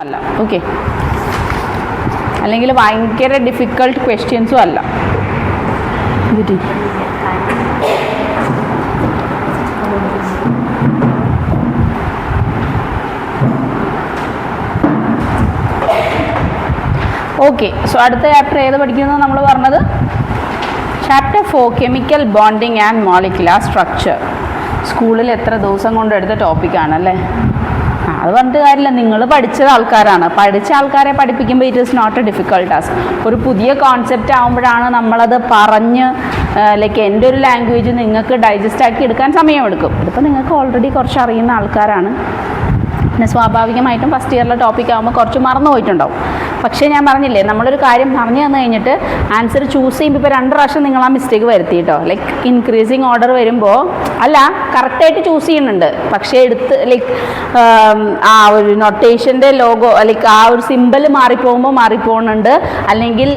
അല്ല. ഓക്കെ, അല്ലെങ്കിൽ ഭയങ്കര ഡിഫിക്കൾട്ട് ക്വസ്റ്റ്യൻസും അല്ല. ഓക്കെ, സോ അടുത്ത ചാപ്റ്റർ ഏത് പഠിക്കുന്നത് നമ്മൾ പറഞ്ഞത്? Chapter 4 chemical bonding and molecular structure. സ്കൂളിൽ എത്ര ദിവസം കൊണ്ട് എടുത്ത ടോപ്പിക്കാണല്ലേ. അത് പറഞ്ഞിട്ട് കാര്യമില്ല, നിങ്ങൾ പഠിച്ച ആൾക്കാരാണ്. പഠിച്ച ആൾക്കാരെ പഠിപ്പിക്കുമ്പോൾ it is not a difficult task. ഒരു പുതിയ കോൺസെപ്റ്റ് ആകുമ്പോഴാണ് നമ്മളത് പറഞ്ഞ് ലൈക്ക് എൻ്റെ ഒരു ലാംഗ്വേജ് നിങ്ങൾക്ക് ഡൈജസ്റ്റ് ആക്കി എടുക്കാൻ സമയമെടുക്കും. ഇതിപ്പോൾ നിങ്ങൾക്ക് ഓൾറെഡി കുറച്ച് അറിയുന്ന ആൾക്കാരാണ്. പിന്നെ സ്വാഭാവികമായിട്ടും ഫസ്റ്റ് ഇയറിലെ ടോപ്പിക് ആകുമ്പോൾ കുറച്ച് മറന്നു പോയിട്ടുണ്ടാവും. പക്ഷേ ഞാൻ പറഞ്ഞില്ലേ, നമ്മളൊരു കാര്യം പറഞ്ഞു തന്നു കഴിഞ്ഞിട്ട് ആൻസർ ചൂസ് ചെയ്യുമ്പോൾ ഇപ്പോൾ 2 പ്രാവശ്യം നിങ്ങൾ ആ മിസ്റ്റേക്ക് വരുത്തി കേട്ടോ. ലൈക്ക് ഇൻക്രീസിങ് ഓർഡർ വരുമ്പോൾ അല്ല, കറക്റ്റായിട്ട് ചൂസ് ചെയ്യുന്നുണ്ട്, പക്ഷേ എടുത്ത് ലൈക്ക് ആ ഒരു നൊട്ടേഷൻ്റെ ലോഗോ ലൈക്ക് ആ ഒരു സിമ്പിൾ മാറിപ്പോകുന്നുണ്ട്. അല്ലെങ്കിൽ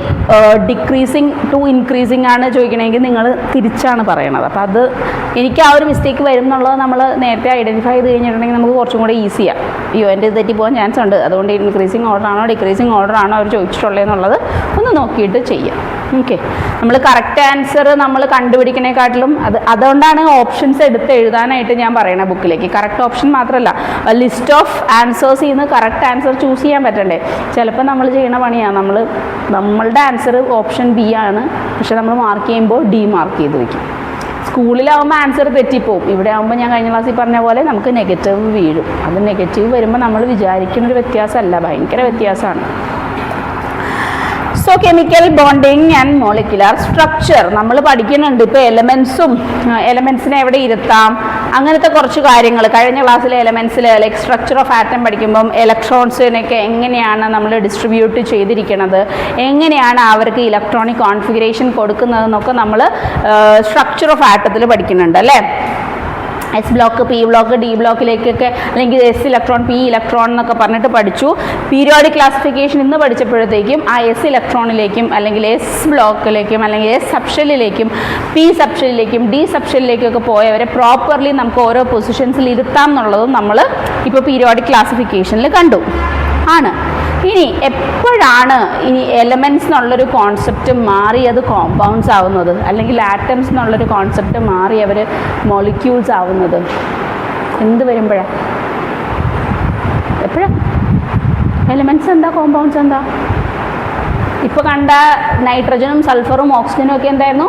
ഡിക്രീസിങ് ടു ഇൻക്രീസിങ് ആണ് ചോദിക്കണമെങ്കിൽ നിങ്ങൾ തിരിച്ചാണ് പറയണത്. അപ്പോൾ അത് എനിക്ക് ആ ഒരു മിസ്റ്റേക്ക് വരും എന്നുള്ളത് നമ്മൾ നേരത്തെ ഐഡൻറ്റിഫൈ ചെയ്ത് കഴിഞ്ഞിട്ടുണ്ടെങ്കിൽ നമുക്ക് കുറച്ചും കൂടെ ഈസിയാണ്. അയ്യോ, എൻ്റെ തെറ്റി പോകാൻ ചാൻസ് ഉണ്ട്, അതുകൊണ്ട് ഇൻക്രീസിങ് ഓർഡർ ആണോ ഡിക്രീസിങ് ഓർഡർ ആണോ അവർ ചോദിച്ചിട്ടുള്ളതെന്നുള്ളത് ഒന്ന് നോക്കിയിട്ട് ചെയ്യാം. ഓക്കെ, നമ്മൾ കറക്റ്റ് ആൻസർ നമ്മൾ കണ്ടുപിടിക്കണേക്കാട്ടിലും അതുകൊണ്ടാണ് ഓപ്ഷൻസ് എടുത്ത് എഴുതാനായിട്ട് ഞാൻ പറയണ ബുക്കിലേക്ക്. കറക്റ്റ് ഓപ്ഷൻ മാത്രമല്ല, ലിസ്റ്റ് ഓഫ് ആൻസേഴ്സിൽ നിന്ന് കറക്റ്റ് ആൻസർ ചൂസ് ചെയ്യാൻ പറ്റണ്ടേ. ചിലപ്പോൾ നമ്മൾ ചെയ്യണ പണിയാണ്, നമ്മളുടെ ആൻസർ ഓപ്ഷൻ ബി ആണ്, പക്ഷെ നമ്മൾ മാർക്ക് ചെയ്യുമ്പോൾ ഡി മാർക്ക് ചെയ്ത് വയ്ക്കും. സ്കൂളിലാവുമ്പോൾ ആൻസർ തെറ്റിപ്പോവും. ഇവിടെ ആകുമ്പോൾ ഞാൻ കഴിഞ്ഞ ക്ലാസ്സിൽ പറഞ്ഞ പോലെ നമുക്ക് നെഗറ്റീവ് വീഴും. അത് നെഗറ്റീവ് വരുമ്പോൾ നമ്മൾ വിചാരിക്കുന്നൊരു വ്യത്യാസമല്ല, ഭയങ്കര വ്യത്യാസമാണ്. So chemical bonding and molecular structure നമ്മൾ പഠിക്കുന്നുണ്ട്. ഇപ്പോൾ എലമെൻസിനെ എവിടെ ഇരുത്താം, അങ്ങനത്തെ കുറച്ച് കാര്യങ്ങൾ കഴിഞ്ഞ ക്ലാസ്സിലെ എലമെൻസിൽ ലൈക്ക് സ്ട്രക്ചർ ഓഫ് ആറ്റം പഠിക്കുമ്പം ഇലക്ട്രോൺസിനൊക്കെ എങ്ങനെയാണ് നമ്മൾ ഡിസ്ട്രിബ്യൂട്ട് ചെയ്തിരിക്കുന്നത്, എങ്ങനെയാണ് അവർക്ക് ഇലക്ട്രോണിക് കോൺഫിഗറേഷൻ കൊടുക്കുന്നതെന്നൊക്കെ നമ്മൾ സ്ട്രക്ചർ ഓഫ് ആറ്റത്തിൽ പഠിക്കുന്നുണ്ട് അല്ലേ. S block, P block, D ബ്ലോക്കിലേക്കൊക്കെ അല്ലെങ്കിൽ എസ് ഇലക്ട്രോൺ, പി ഇലക്ട്രോൺ എന്നൊക്കെ പറഞ്ഞിട്ട് പഠിച്ചു. പീരിയോഡിക് ക്ലാസിഫിക്കേഷൻ ഇന്ന് പഠിച്ചപ്പോഴത്തേക്കും ആ എസ് ഇലക്ട്രോണിലേക്കും അല്ലെങ്കിൽ എസ് ബ്ലോക്കിലേക്കും അല്ലെങ്കിൽ എസ് സബ്ഷെല്ലിലേക്കും പി സബ്ഷെല്ലിലേക്കും ഡി സബ്ഷെല്ലിലേക്കൊക്കെ പോയവരെ പ്രോപ്പർലി നമുക്ക് ഓരോ പൊസിഷൻസിൽ ഇരുത്താം എന്നുള്ളതും നമ്മൾ ഇപ്പോൾ പീരിയോഡിക് ക്ലാസിഫിക്കേഷനിൽ കണ്ടു ആണ്. ഇനി എപ്പോഴാണ് ഇനി എലമെൻറ്റ്സ് എന്നുള്ളൊരു കോൺസെപ്റ്റ് മാറി അത് കോമ്പൗണ്ട്സ് ആവുന്നത്, അല്ലെങ്കിൽ ആറ്റംസ് എന്നുള്ളൊരു കോൺസെപ്റ്റ് മാറി അവർ മോളിക്യൂൾസ് ആവുന്നത്? എന്ത് വരുമ്പോഴാണ്? എപ്പോഴാണ്? എലമെൻറ്റ്സ് എന്താ, കോമ്പൗണ്ട്സ് എന്താ? ഇപ്പോൾ കണ്ട നൈട്രജനും സൾഫറും ഓക്സിജനും ഒക്കെ എന്തായിരുന്നു?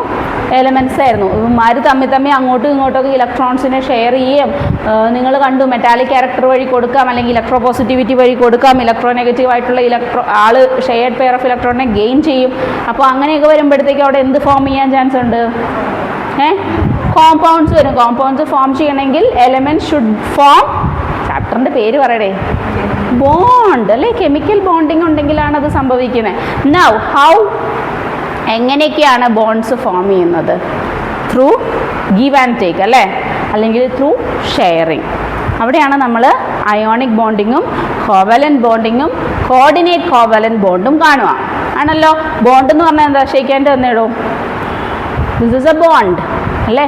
എലമെൻറ്റ്സ് ആയിരുന്നു. ഇവന്മാർ തമ്മിൽ അങ്ങോട്ടും ഇങ്ങോട്ടൊക്കെ ഇലക്ട്രോൺസിനെ ഷെയർ ചെയ്യും. നിങ്ങൾ കണ്ടു, മെറ്റാലിക് ക്യാരക്ടർ വഴി കൊടുക്കാം, അല്ലെങ്കിൽ ഇലക്ട്രോ പോസിറ്റിവിറ്റി വഴി കൊടുക്കാം. ഇലക്ട്രോ നെഗറ്റീവ് ആയിട്ടുള്ള ആള് ഷെയർഡ് പെയർ ഓഫ് ഇലക്ട്രോണിനെ ഗെയിൻ ചെയ്യും. അപ്പോൾ അങ്ങനെയൊക്കെ വരുമ്പോഴത്തേക്ക് അവിടെ എന്ത് ഫോം ചെയ്യാൻ ചാൻസ് ഉണ്ട്? കോമ്പൗണ്ട്സ് വരും. കോമ്പൗണ്ട്സ് ഫോം ചെയ്യണമെങ്കിൽ എലമെൻറ്റ് ഷുഡ് ഫോം, ചാപ്റ്ററിൻ്റെ പേര് പറയടേ, ബോണ്ട് അല്ലേ. കെമിക്കൽ ബോണ്ടിങ് ഉണ്ടെങ്കിലാണ് അത് സംഭവിക്കുന്നത്. നൗ ഹൗ, എങ്ങനെയൊക്കെയാണ് ബോണ്ട്സ് ഫോം ചെയ്യുന്നത്? ത്രൂ ഗീവ് ആൻഡ് ടേക്ക് അല്ലേ, അല്ലെങ്കിൽ ത്രൂ ഷെയറിങ്. അവിടെയാണ് നമ്മൾ അയോണിക് ബോണ്ടിങ്ങും കോവലന്റ് ബോണ്ടിങ്ങും കോർഡിനേറ്റ് കോവലന്റ് ബോണ്ടും കാണുക ആണല്ലോ. ബോണ്ട് എന്ന് പറഞ്ഞാൽ എന്താ? ഷെയ്ക്ക് തന്നിടും, ദിസ് ഇസ് എ ബോണ്ട് അല്ലേ.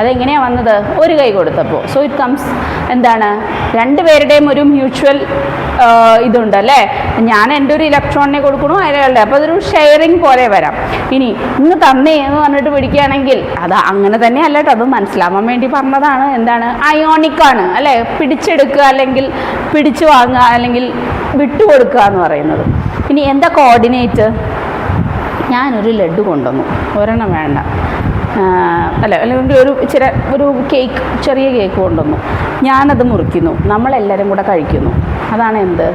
അതെങ്ങനെയാണ് വന്നത്? ഒരു കൈ കൊടുത്തപ്പോൾ. സോ ഇറ്റ് കംസ് എന്താണ്? രണ്ടുപേരുടെയും ഒരു മ്യൂച്വൽ ഇതുണ്ട് അല്ലേ. ഞാൻ എൻ്റെ ഒരു ഇലക്ട്രോണിനെ കൊടുക്കണു, അയാളുടെ, അപ്പോൾ അതൊരു ഷെയറിങ് പോലെ വരാം. ഇനി ഇന്ന് തന്നേ എന്ന് പറഞ്ഞിട്ട് പിടിക്കുകയാണെങ്കിൽ അത് അങ്ങനെ തന്നെ അല്ല കേട്ടോ, അത് മനസ്സിലാവാൻ വേണ്ടി പറഞ്ഞതാണ്. എന്താണ്? അയോണിക്കാണ് അല്ലേ. പിടിച്ചെടുക്കുക അല്ലെങ്കിൽ പിടിച്ചു വാങ്ങുക അല്ലെങ്കിൽ വിട്ടുകൊടുക്കുക എന്ന് പറയുന്നത്. ഇനി എന്താ കോർഡിനേറ്റ്? ഞാനൊരു ലഡ്ഡു കൊണ്ടുവന്നു, ഒരെണ്ണം വേണ്ട അല്ല, അല്ലെങ്കിൽ ഒരു കേക്ക്, ചെറിയ കേക്ക് കൊണ്ടുവന്നു, ഞാനത് മുറിക്കുന്നു, നമ്മളെല്ലാവരും കൂടെ കഴിക്കുന്നു. അതാണ് എന്ത്?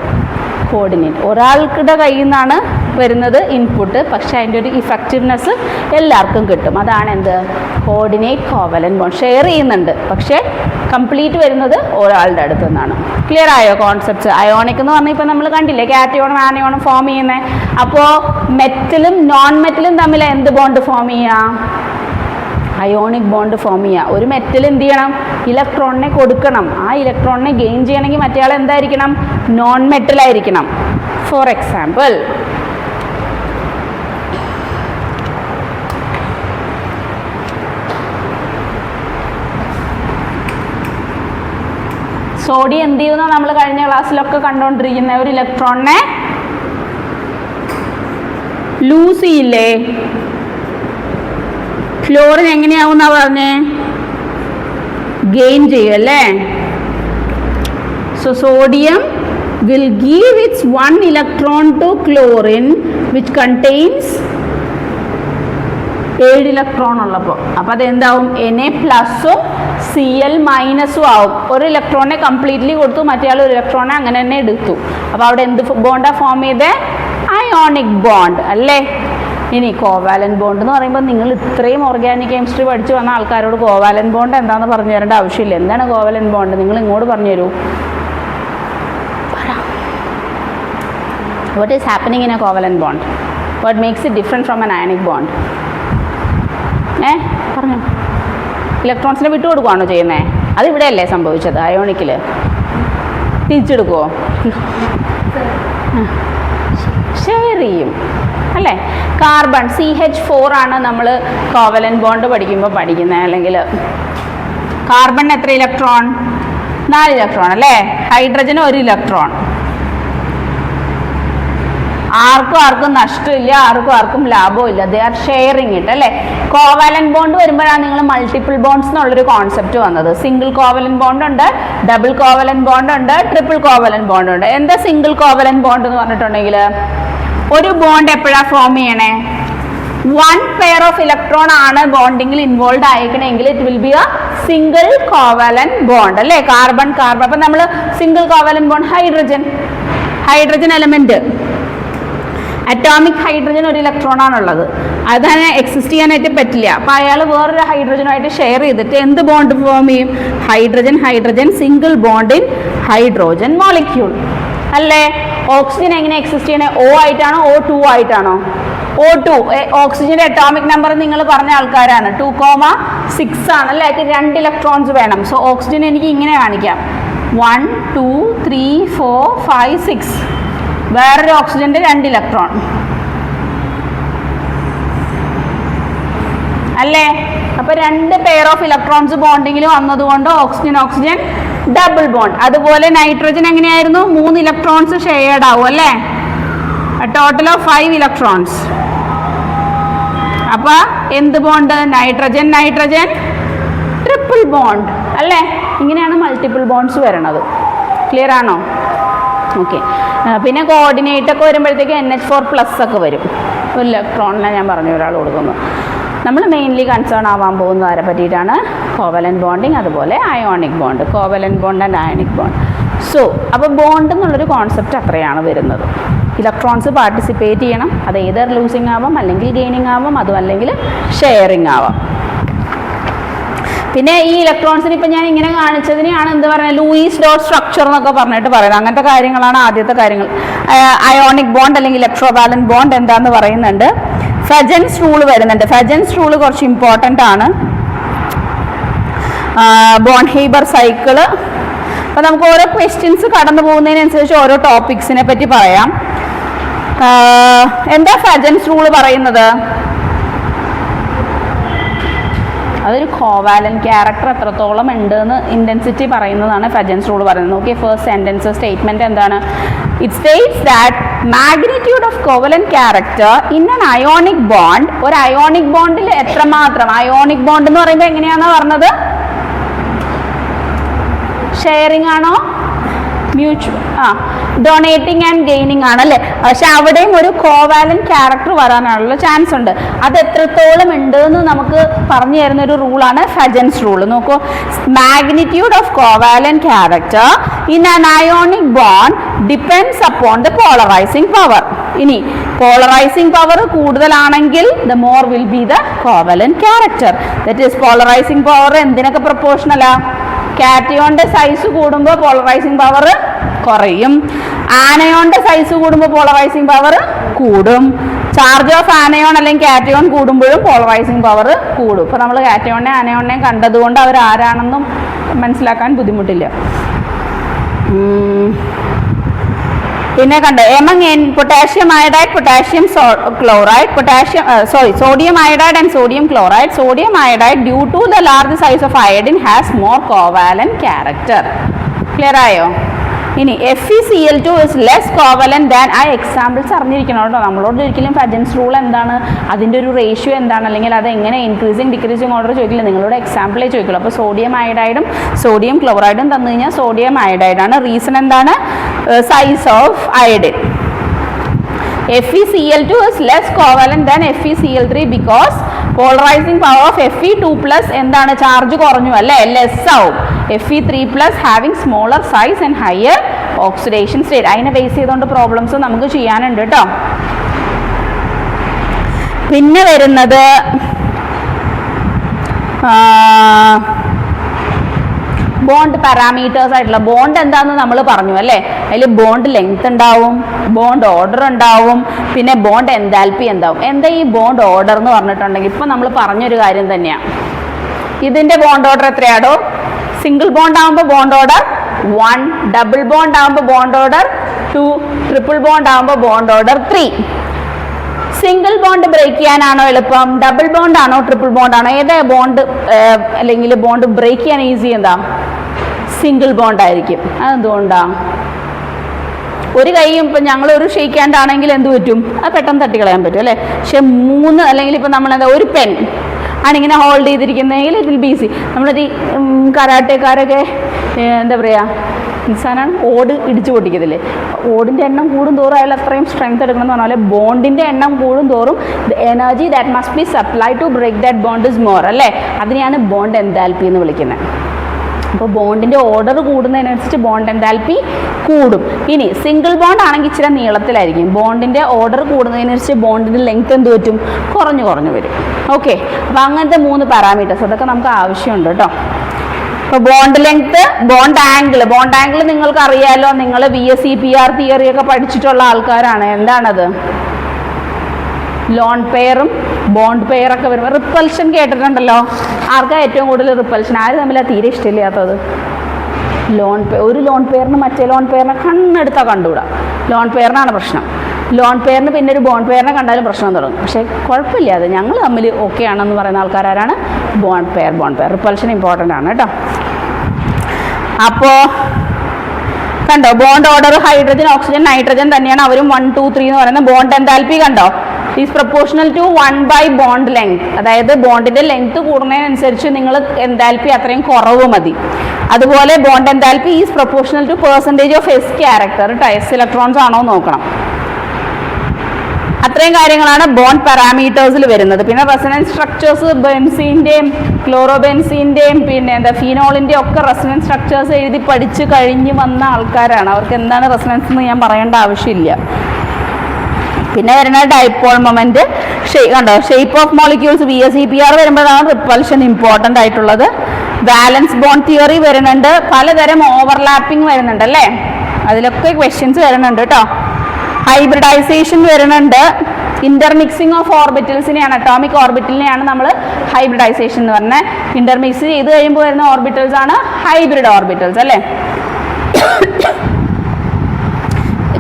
കോർഡിനേറ്റ്. ഒരാൾക്കുടെ കയ്യിൽ നിന്നാണ് വരുന്നത് ഇൻപുട്ട്, പക്ഷേ അതിൻ്റെ ഒരു ഇഫക്റ്റീവ്നെസ് എല്ലാവർക്കും കിട്ടും. അതാണ് എന്ത്? Coordinate covalent bond. ഷെയർ ചെയ്യുന്നുണ്ട്, പക്ഷേ കംപ്ലീറ്റ് വരുന്നത് ഒരാളുടെ അടുത്ത് നിന്നാണ്. ക്ലിയർ ആയോ കോൺസെപ്റ്റ്? അയോണിക് എന്ന് പറഞ്ഞാൽ ഇപ്പോൾ നമ്മൾ കണ്ടില്ലേ, കാറ്റയോണും ആനയോണും ഫോം ചെയ്യുന്നത്. അപ്പോൾ മെറ്റലും നോൺ മെറ്റലും തമ്മിൽ എന്ത് ബോണ്ട് ഫോം ചെയ്യുക? അയോണിക് ബോണ്ട് ഫോം ചെയ്യുക. ഒരു മെറ്റൽ എന്ത് ചെയ്യണം? ഇലക്ട്രോണിനെ കൊടുക്കണം. ആ ഇലക്ട്രോണിനെ ഗെയിൻ ചെയ്യണമെങ്കിൽ മറ്റേ ആൾ എന്തായിരിക്കണം? നോൺ മെറ്റൽ ആയിരിക്കണം. ഫോർ എക്സാമ്പിൾ, സോഡിയം എന്ത് ചെയ്യുന്ന നമ്മൾ കഴിഞ്ഞ ക്ലാസ്സിലൊക്കെ കണ്ടുകൊണ്ടിരിക്കുന്ന ഒരു ഇലക്ട്രോണിനെ ലൂസ് ചെയ്യില്ലേ? ക്ലോറിൻ എങ്ങനെയാവുന്ന പറഞ്ഞേ? ഗെയിൻ ചെയ്യും അല്ലേ? So sodium will give its one electron to chlorine which contains 7 electron ഉള്ളപ്പോൾ. അപ്പോൾ അതെന്താവും? Na പ്ലസും Cl മൈനസും ആവും. ഒരു ഇലക്ട്രോണിനെ കംപ്ലീറ്റ്ലി കൊടുത്തു, മറ്റേ ആൾ ഒരു ഇലക്ട്രോണെ അങ്ങനെ തന്നെ എടുത്തു. അപ്പോൾ അവിടെ എന്ത് ബോണ്ടാ ഫോം ചെയ്തേ? അയോണിക് ബോണ്ട് അല്ലേ? ഇനി കോവാലൻ ബോണ്ട് എന്ന് പറയുമ്പോൾ നിങ്ങൾ ഇത്രയും ഓർഗാനിക് കെമിസ്ട്രി പഠിച്ച് വന്ന ആൾക്കാരോട് കോവാലൻ ബോണ്ട് എന്താണെന്ന് പറഞ്ഞു തരേണ്ട ആവശ്യമില്ല. എന്താണ് കോവാലൻ ബോണ്ട്? നിങ്ങൾ ഇങ്ങോട്ട് പറഞ്ഞു തരൂ. What is happening in a covalent bond? What makes it different from an ionic bond? പറഞ്ഞോ. ഇലക്ട്രോൺസിനെ വിട്ടു കൊടുക്കുകയാണോ ചെയ്യുന്നത്? അത് ഇവിടെയല്ലേ സംഭവിച്ചത്? അയോണിക്കിൽ തിരിച്ചെടുക്കുമോ? ഷെയർ ചെയ്യും അല്ലേ? കാർബൺ CH4 ആണ് നമ്മൾ കോവലന്റ് ബോണ്ട് പഠിക്കുമ്പോൾ പഠിക്കുന്നത്. അല്ലെങ്കിൽ കാർബൺ എത്ര ഇലക്ട്രോൺ? 4 ഇലക്ട്രോൺ അല്ലേ? ഹൈഡ്രജന് 1 ഇലക്ട്രോൺ. ആർക്കും നഷ്ടമില്ല, ആർക്കും ലാഭവും ഇല്ല. ദേ ആർ ഷെയറിങ് ഇറ്റ് അല്ലേ? കോവാലന്റ് ബോണ്ട് വരുമ്പോഴാണ് നിങ്ങൾ മൾട്ടിപ്പിൾ ബോണ്ട്സ് എന്നുള്ളൊരു കോൺസെപ്റ്റ് വന്നത്. സിംഗിൾ കോവലന്റ് ബോണ്ട് ഉണ്ട്, ഡബിൾ കോവലന്റ് ബോണ്ട് ഉണ്ട്, ട്രിപ്പിൾ കോവലന്റ് ബോണ്ട് ഉണ്ട്. എന്താ സിംഗിൾ കോവലന്റ് ബോണ്ട് എന്ന് പറഞ്ഞിട്ടുണ്ടെങ്കിൽ ഒരു ബോണ്ട് എപ്പോഴാണ് ഫോം ചെയ്യണേ? 1 പെയർ ഓഫ് ഇലക്ട്രോൺ ആണ് ബോണ്ടിങ്ങിൽ ഇൻവോൾവ് ആയിരിക്കണമെങ്കിൽ it will be a single covalent bond അല്ലേ? കാർബൺ അപ്പം നമ്മൾ single covalent bond hydrogen element atomic hydrogen 1 electron ആണുള്ളത്. അതന്നെ എക്സിസ്റ്റ് ചെയ്യാനായിട്ട് പറ്റില്ല. അപ്പം അയാൾ വേറൊരു ഹൈഡ്രജനുമായിട്ട് ഷെയർ ചെയ്തിട്ട് എന്ത് ബോണ്ട് ഫോം ചെയ്യും? Hydrogen single bond in hydrogen molecule അല്ലേ? ഓക്സിജൻ എങ്ങനെ എക്സിസ്റ്റ് ചെയ്യണേ? O ആയിട്ടാണോ O2 ആയിട്ടാണോ? O2. ഓക്സിജന്റെ അറ്റോമിക് നമ്പർ നിങ്ങൾ പറഞ്ഞ ആൾക്കാരാണ്. 2,6 ആണ് അല്ലേ? 2 ഇലക്ട്രോൺസ് വേണം. സോ ഓക്സിജൻ എനിക്ക് ഇങ്ങനെ കാണിക്കാം. 1 2 3 4 5 6. വേറൊരു ഓക്സിജന്റെ 2 ഇലക്ട്രോൺ അല്ലേ? അപ്പൊ 2 പെയർ ഓഫ് ഇലക്ട്രോൺസ് ബോണ്ടിങ്ങിൽ വന്നതുകൊണ്ട് ഓക്സിജൻ ഡബിൾ ബോണ്ട്. അതുപോലെ നൈട്രജൻ എങ്ങനെയായിരുന്നു? 3 ഇലക്ട്രോൺസ് ഷെയർഡ് ആവും അല്ലേ? Total of 5 electrons. അപ്പൊ എന്ത് ബോണ്ട്? നൈട്രജൻ ട്രിപ്പിൾ ബോണ്ട് അല്ലേ? ഇങ്ങനെയാണ് മൾട്ടിപ്പിൾ ബോണ്ട്സ് വരണത്. ക്ലിയർ ആണോ? ഓക്കെ. പിന്നെ കോർഡിനേറ്റ് ഒക്കെ വരുമ്പോഴത്തേക്ക് NH4+ ഒക്കെ വരും. ഒരു ഇലക്ട്രോണിനെ ഞാൻ പറഞ്ഞു ഒരാൾ കൊടുക്കുന്നു. നമ്മൾ മെയിൻലി കൺസേൺ ആവാൻ പോകുന്ന ആരെ പറ്റിയിട്ടാണ്? കോവലന്റ് ബോണ്ടിങ്, അതുപോലെ ionic bond. Covalent bond and ionic bond. So അപ്പോൾ ബോണ്ട് എന്നുള്ളൊരു കോൺസെപ്റ്റ് അത്രയാണ് വരുന്നത്. ഇലക്ട്രോൺസ് പാർട്ടിസിപ്പേറ്റ് ചെയ്യണം. അത് ഏതർ ലൂസിങ് ആവാം, അല്ലെങ്കിൽ ഗെയിനിങ് ആവാം, അതും അല്ലെങ്കിൽ ഷെയറിങ് ആവാം. പിന്നെ ഈ ഇലക്ട്രോൺസിന് ഇപ്പം ഞാൻ ഇങ്ങനെ കാണിച്ചതിനെയാണ് എന്ത് പറയുന്നത്? ലൂയിസ് ഡോട്ട് സ്ട്രക്ചർ എന്നൊക്കെ പറഞ്ഞിട്ട് പറയുന്നത്. അങ്ങനത്തെ കാര്യങ്ങളാണ് ആദ്യത്തെ കാര്യങ്ങൾ. അയോണിക് ബോണ്ട് അല്ലെങ്കിൽ ഇലക്ട്രോവാലന്റ് ബോണ്ട് എന്താന്ന് പറയുന്നുണ്ട്. ഫെജൻസ് റൂൾ വരുന്നുണ്ട്. ഫെജൻസ് റൂൾ കുറച്ച് ഇമ്പോർട്ടൻ്റ് ആണ്. ബോൺഹീബർ സൈക്കിള്. അപ്പോൾ നമുക്ക് ഓരോ ക്വസ്റ്റ്യൻസ് കടന്നു പോകുന്നതിനനുസരിച്ച് ഓരോ ടോപ്പിക്സിനെ പറ്റി പറയാം. എന്താ ഫെജൻസ് റൂൾ പറയുന്നത്? അതൊരു കോവാലന്റ് ക്യാരക്ടർ എത്രത്തോളം ഉണ്ടെന്ന് ഇൻറ്റൻസിറ്റി പറയുന്നതാണ് ഫെജൻസ് റൂൾ പറയുന്നത്. നോക്കിയേ, ഫസ്റ്റ് സെൻറ്റൻസ് സ്റ്റേറ്റ്മെൻറ്റ് എന്താണ്? It States that magnitude of covalent character in an ionic bond. ഒരു അയോണിക് ബോണ്ടിൽ എത്രമാത്രം? അയോണിക് ബോണ്ട് എന്ന് പറയുമ്പോൾ എങ്ങനെയാണെന്ന് പറഞ്ഞത്? ഷെയറിംഗ് ആണോ? മ്യൂച്വൽ ഡൊണേറ്റിംഗ് ആൻഡ് ഗെയിനിങ് ആണല്ലേ? പക്ഷെ അവിടെയും ഒരു കോവാലന്റ് ക്യാരക്ടർ വരാനുള്ള ചാൻസ് ഉണ്ട്. അത് എത്രത്തോളം ഉണ്ട് എന്ന് നമുക്ക് പറഞ്ഞു തരുന്ന ഒരു റൂളാണ് ഫെജൻസ് റൂൾ. നോക്കൂ, magnitude of covalent character in an ionic bond depends upon the polarising power. ഇനി പോളറൈസിംഗ് പവർ കൂടുതലാണെങ്കിൽ the more will be the covalent character. That is polarising power എന്തിനൊക്കെ പ്രൊപ്പോർഷണലാ? കാറ്റയോന്റെ സൈസ് കൂടുമ്പോൾ പോളറൈസിംഗ് പവർ കുറയും. ആനയോന്റെ സൈസ് കൂടുമ്പോൾ polarising power കൂടും. Charge of anion അല്ലെങ്കിൽ cation കൂടുമ്പോഴും polarising power കൂടും. ഇപ്പോൾ നമ്മൾ കാറ്റയോണിനെ ആനയോണിനെയും കണ്ടതുകൊണ്ട് അവർ ആരാണെന്നും മനസ്സിലാക്കാൻ ബുദ്ധിമുട്ടില്ല. പിന്നെ കണ്ട among potassium iodide, potassium chloride, sodium iodide and sodium chloride. Sodium iodide, due to the large size of iodine, has more covalent character. Clear ആയോ? ഇനി FeCl2 is less covalent than, ആ എക്സാമ്പിൾസ് അറിഞ്ഞിരിക്കണം കേട്ടോ. നമ്മളോട് ഒരിക്കലും ഫജൻസ് റൂൾ എന്താണ്, അതിൻ്റെ ഒരു റേഷ്യോ എന്താണ്, അല്ലെങ്കിൽ അത് എങ്ങനെ ഇൻക്രീസിങ് ഡിക്രീസിങ് ഓർഡർ ചോദിക്കില്ല, നിങ്ങളോട് എക്സാമ്പിളേ ചോദിക്കുള്ളൂ. അപ്പോൾ സോഡിയം അയഡൈഡും സോഡിയം ക്ലോറൈഡും തന്നു കഴിഞ്ഞാൽ സോഡിയം അയഡൈഡാണ്. റീസൺ എന്താണ്? Size of iodine. FeCl2 is less covalent than FeCl3 because polarizing power of Fe2+ എന്താണ്, ചാർജ് കുറഞ്ഞു അല്ലേ, ലെസ് ആവും. Fe3+ having smaller size and higher oxidation state. അതിനെ ബേസ് ചെയ്തുകൊണ്ട് പ്രോബ്ലംസ് നമുക്ക് ചെയ്യാനുണ്ട് കേട്ടോ. പിന്നെ വരുന്നത് ബോണ്ട് പാരാമീറ്റേഴ്സ് ആയിട്ടുള്ള, ബോണ്ട് എന്താണെന്ന് നമ്മൾ പറഞ്ഞു അല്ലേ. അതിൽ ബോണ്ട് ലെങ്ത് ഉണ്ടാവും, ബോണ്ട് ഓർഡർ ഉണ്ടാവും, പിന്നെ ബോണ്ട് എൻതാൽപ്പി എന്താവും. എന്താ ഈ ബോണ്ട് ഓർഡർ എന്ന് പറഞ്ഞിട്ടുണ്ടെങ്കിൽ ഇപ്പം നമ്മൾ പറഞ്ഞൊരു കാര്യം തന്നെയാണ്. ഇതിൻ്റെ ബോണ്ട് ഓർഡർ എത്രയാണോ? സിംഗിൾ ബോണ്ട് ആകുമ്പോൾ ബോണ്ട് ഓർഡർ 1, ഡബിൾ ബോണ്ട് ആകുമ്പോൾ ബോണ്ട് ഓർഡർ 2, ട്രിപ്പിൾ ബോണ്ട് ആകുമ്പോൾ bond order 3. Single bond break ചെയ്യാനാണോ എളുപ്പം, ഡബിൾ ബോണ്ട് ആണോ ട്രിപ്പിൾ ബോണ്ട് ആണോ, ഏതാ ബോണ്ട് അല്ലെങ്കിൽ ബോണ്ട് ബ്രേക്ക് ചെയ്യാൻ ഈസി? എന്താ, സിംഗിൾ ബോണ്ട് ആയിരിക്കും. അതെന്തുകൊണ്ടാണ്? ഒരു കൈയും ഇപ്പം ഞങ്ങൾ ഒരു ഷെയ്ക്ക് ഹാൻഡ് ആണെങ്കിൽ എന്ത് പറ്റും, അത് പെട്ടെന്ന് തട്ടിക്കളയാൻ പറ്റും അല്ലേ. പക്ഷെ 3 അല്ലെങ്കിൽ ഇപ്പം നമ്മളെന്താ ഒരു പെൻ ആണിങ്ങനെ ഹോൾഡ് ചെയ്തിരിക്കുന്നതെങ്കിൽ ഇതിൽ ബീസി. നമ്മളത് കരാട്ടേക്കാരൊക്കെ എന്താ പറയുക, ഇൻസാനാണ് ഓട് ഇടിച്ചു പൊട്ടിക്കത്തില്ലേ, ഓടിൻ്റെ എണ്ണം കൂടും തോറും അയാൾ അത്രയും സ്ട്രെങ്ത് എടുക്കണം എന്ന് പറഞ്ഞാൽ ബോണ്ടിൻ്റെ എണ്ണം കൂടും തോറും the energy that must be supply to break that bond is more അല്ലേ. അതിനെയാണ് ബോണ്ട് എൻതാൽപ്പി എന്ന് വിളിക്കുന്നത്. അപ്പോൾ ബോണ്ടിൻ്റെ ഓർഡർ കൂടുന്നതിനനുസരിച്ച് ബോണ്ട് എൻതാൽപ്പി കൂടും. ഇനി സിംഗിൾ ബോണ്ട് ആണെങ്കിൽ ഇച്ചിരി നീളത്തിലായിരിക്കും, ബോണ്ടിൻ്റെ ഓർഡർ കൂടുന്നതിനനുസരിച്ച് ബോണ്ടിൻ്റെ ലെങ്ത് എന്ത് പറ്റും, കുറഞ്ഞു വരും. ഓക്കെ, അപ്പോൾ അങ്ങനത്തെ 3 പാരാമീറ്റേഴ്സ് അതൊക്കെ നമുക്ക് ആവശ്യമുണ്ട് കേട്ടോ. അപ്പോൾ ബോണ്ട് ലെങ്ത്, ബോണ്ട് ആംഗിൾ നിങ്ങൾക്ക് അറിയാലോ, നിങ്ങൾ VSEPR തിയറി ഒക്കെ പഠിച്ചിട്ടുള്ള ആൾക്കാരാണ്. എന്താണത്? ലോൺ പെയറും ബോണ്ട് പെയറൊക്കെ വരുമ്പോൾ റിപ്പൽഷൻ കേട്ടിട്ടുണ്ടല്ലോ. ആർക്കാ ഏറ്റവും കൂടുതൽ റിപ്പൽഷൻ? ആര് തമ്മിലാണ് തീരെ ഇഷ്ടമില്ലാത്തത്? ഒരു ലോൺ പെയറിന് മറ്റേ ലോൺ പെയറിനെ കണ്ണെടുത്താൽ കണ്ടുകൂടാ. ലോൺ പെയറിനാണ് പ്രശ്നം. ലോൺ പെയറിന് പിന്നെ ഒരു ബോണ്ട് പെയറിനെ കണ്ടാലും പ്രശ്നം തുടങ്ങും. പക്ഷേ കുഴപ്പമില്ല, അത് ഞങ്ങൾ തമ്മിൽ ഓക്കെ ആണെന്ന് പറയുന്ന ആൾക്കാരാണ് ബോണ്ട് പെയർ. റിപ്പൽഷൻ ഇമ്പോർട്ടൻ്റ് ആണ് കേട്ടോ. അപ്പോൾ കണ്ടോ, bond order hydrogen oxygen nitrogen തന്നെയാണ്, അവരും 1, 2, 3 എന്ന് പറയുന്നത്. ബോണ്ട് എൻതാൽപ്പി കണ്ടോ, is proportional to 1 bond length. അതായത് ബോണ്ടിന്റെ ലെങ്ത് കൂടുന്നതിനനുസരിച്ച് നിങ്ങൾ എൻതാൽപ്പി അത്രയും കുറവ് മതി. അതുപോലെ bond enthalpy is proportional two percentage of S character. S electrons ആണോ നോക്കണം. അത്രയും കാര്യങ്ങളാണ് ബോണ്ട് പാരാമീറ്റേഴ്സിൽ വരുന്നത്. പിന്നെ റെസൊണൻസ് സ്ട്രക്ചേഴ്സ് ബെൻസീൻ്റെയും ക്ലോറോബെൻസീൻ്റെയും പിന്നെ ഫീനോളിൻ്റെയും ഒക്കെ റെസൊണൻസ് സ്ട്രക്ചേഴ്സ് എഴുതി പഠിച്ച് കഴിഞ്ഞ് വന്ന ആൾക്കാരാണ്. അവർക്ക് എന്താണ് റെസൊണൻസ് എന്ന് ഞാൻ പറയേണ്ട ആവശ്യമില്ല. പിന്നെ വരുന്ന ഡൈപോൾ മൊമെന്റ്, കണ്ടോ, ഷേപ്പ് ഓഫ് മോളിക്യൂൾസ് VSEPR വരുമ്പോഴാണ് റിപ്പൽഷൻ ഇമ്പോർട്ടൻ്റ് ആയിട്ടുള്ളത്. വാലൻസ് ബോണ്ട് തിയറി വരുന്നുണ്ട്, പലതരം ഓവർലാപ്പിംഗ് വരുന്നുണ്ട് അല്ലേ, അതിലൊക്കെ ക്വസ്റ്റ്യൻസ് വരുന്നുണ്ട് കേട്ടോ. ഹൈബ്രിഡൈസേഷൻ വരുന്നുണ്ട്, ഇന്റർമിക്സിങ് ഓഫ് ഓർബിറ്റൽസിനെയാണ്, അറ്റോമിക് ഓർബിറ്റലിനെയാണ് നമ്മൾ ഹൈബ്രിഡൈസേഷൻ എന്ന് പറഞ്ഞാൽ. ഇന്റർമിക്സ് ചെയ്ത് കഴിയുമ്പോൾ വരുന്ന ഓർബിറ്റൽസ് ആണ് ഹൈബ്രിഡ് ഓർബിറ്റൽസ് അല്ലേ.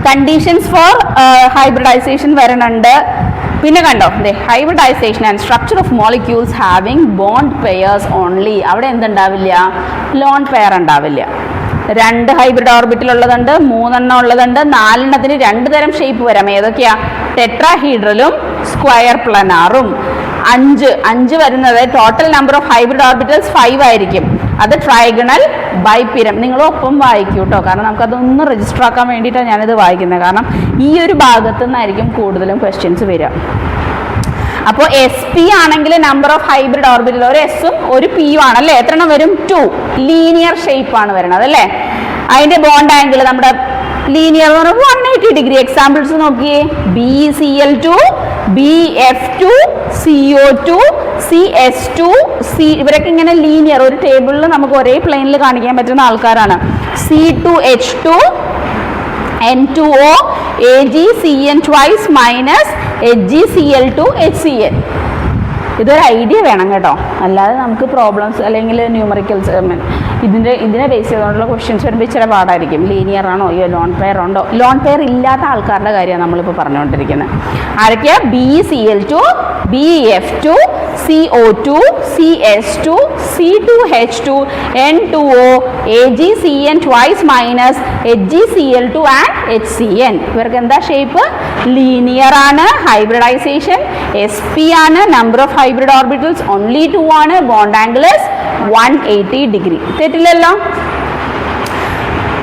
കണ്ടീഷൻസ് ഫോർ ഹൈബ്രിഡൈസേഷൻ വരുന്നുണ്ട്. പിന്നെ കണ്ടോ, hybridization and structure of molecules having bond pairs only. അവിടെ എന്തുണ്ടാവില്ല, ലോൺ പെയർ ഉണ്ടാവില്ല. 2 ഹൈബ്രിഡ് ഓർബിറ്റൽ ഉള്ളതുണ്ട്, 3 ഉള്ളതുണ്ട്, 4 2 തരം ഷേപ്പ് വരാം. ഏതൊക്കെയാ? ടെട്രാഹീഡ്രലും സ്ക്വയർ പ്ലനാറും. 5 വരുന്നത് total number of hybrid orbitals 5 ആയിരിക്കും. അത് ട്രൈഗണൽ ബൈപിരം. നിങ്ങൾ ഒപ്പം വായിക്കൂ കേട്ടോ, കാരണം നമുക്കതൊന്ന് രജിസ്റ്റർ ആക്കാൻ വേണ്ടിയിട്ടാണ് ഞാനിത് വായിക്കുന്നത്. കാരണം ഈ ഒരു ഭാഗത്തു നിന്നായിരിക്കും കൂടുതലും ക്വസ്റ്റ്യൻസ് വരിക. അപ്പോൾ SP ആണെങ്കിൽ നമ്പർ ഓഫ് ഹൈബ്രിഡ് ഓർബിറ്റൽ, ഒരു എസും ഒരു പിയും ആണല്ലേ. എത്ര എണ്ണം വരും? 2. ലീനിയർ ഷേപ്പ് ആണ് വരുന്നത് അല്ലേ. അതിന്റെ ബോണ്ട് ആംഗിൾ നമ്മുടെ ലീനിയർ 180 ഡിഗ്രി. എക്സാമ്പിൾസ് നോക്കിയേ, BCl2, BF2, CO2, CS2, ഇവരൊക്കെ ഇങ്ങനെ ലീനിയർ ഒരു ടേബിളിൽ നമുക്ക് ഒരേ പ്ലെയിനിൽ കാണിക്കാൻ പറ്റുന്ന ആൾക്കാരാണ്. C2H2, N2O, AgCN twice minus HgCl2, HCl. ഇതൊരു ഐഡിയ വേണം കേട്ടോ, അല്ലാതെ നമുക്ക് പ്രോബ്ലംസ് അല്ലെങ്കിൽ ന്യൂമറിക്കൽസ് ഇതിനെ ബേസ് ചെയ്തുകൊണ്ടുള്ള ക്വസ്റ്റ്യൻസ് വരുമ്പോൾ ഇച്ചിരി പാടായിരിക്കും. ലീനിയർ ആണോ, അയ്യോ ലോൺ പെയർ ഉണ്ടോ, ലോൺ പെയർ ഇല്ലാത്ത ആൾക്കാരുടെ കാര്യമാണ് നമ്മളിപ്പോൾ പറഞ്ഞുകൊണ്ടിരിക്കുന്നത്. ആരൊക്കെയാ? BeCl2, BeF2, CO2, CS2, C2H2, N2O, AgCN twice minus HgCl2 and HCN. ഇവർക്ക് എന്താ ഷേപ്പ്? ലീനിയർ ആണ്. ഹൈബ്രിഡൈസേഷൻ sp ആണ്. Number of hybrid orbitals only 2 ആണ്. Bond angle 180 degree. തെറ്റില്ലല്ലോ?